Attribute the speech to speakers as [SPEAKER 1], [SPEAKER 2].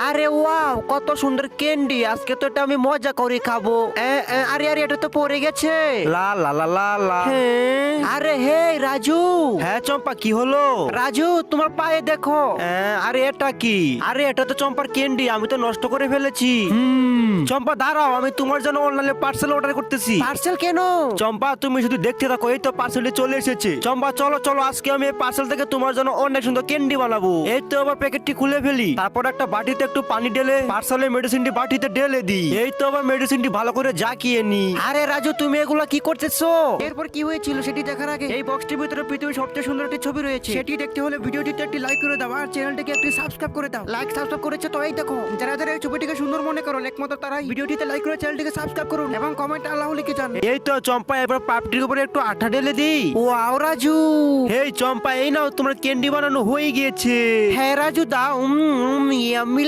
[SPEAKER 1] আরে ওয়াও, কত সুন্দর ক্যান্ডি! আজকে তো এটা আমি মজা করে খাবো। আরে আরে, এটা তো পড়ে গেছে।
[SPEAKER 2] লা লা লা লা লা।
[SPEAKER 1] হ্যাঁ, আরে হে রাজু।
[SPEAKER 2] হ্যাঁ চম্পা, কি হলো?
[SPEAKER 1] রাজু, তোমার পায়ে দেখো।
[SPEAKER 2] আরে এটা কি? আরে এটা তো চম্পার ক্যান্ডি, আমি তো নষ্ট করে ফেলেছি। চম্পা দাঁড়াও, আমি তোমার জন্য অনলাইনে পার্সেল অর্ডার করতেছি।
[SPEAKER 1] পার্সেল কেন?
[SPEAKER 2] চম্পা তুমি শুধু দেখতে থাকো, এই তো পার্সেলটি চলে এসেছে। চম্পা চলো চলো, আজকে আমি এই পার্সেল থেকে তোমার জন্য অনেক সুন্দর ক্যান্ডি বানাবো। এই তো আবার প্যাকেটটি খুলে ফেলি, তারপর একটা বাটিতে একটু পানি ঢেলে পার্সেলের মেডিসিনটি বাটিতে ঢেলে দিই। এই তো আবার মেডিসিনটি ভালো করে জাকিয়ে নি।
[SPEAKER 1] আরে রাজু, তুমি এগুলা কি করতেছো? এরপর কি হয়েছিল সেটি দেখার আগে এই বক্সটির ভিতরে পৃথিবীর সবচেয়ে সুন্দর একটি ছবি রয়েছে। সেটি দেখতে হলে ভিডিওটিতে একটি লাইক করে দাও আর চ্যানেলটিকে একটি সাবস্ক্রাইব করে দাও। লাইক সাবস্ক্রাইব করেছে তো এই দেখো, যারা যারা এই ছবিটিকে সুন্দর মনে করো একমাত্র তারাই ভিডিওটিতে লাইক করে চ্যানেলটিকে সাবস্ক্রাইব করুন এবং কমেন্ট আল্লাহ লিখে যান।
[SPEAKER 2] এই তো চম্পা, এবার পাপটির উপরে একটু আঠা ঢেলে দিই।
[SPEAKER 1] ওয়াও রাজু।
[SPEAKER 2] হেই চম্পা, এই নাও তোমার ক্যান্ডি বানানো হয়ে গিয়েছে।
[SPEAKER 1] হ্যাঁ রাজু, দাও। ইয়াম্মি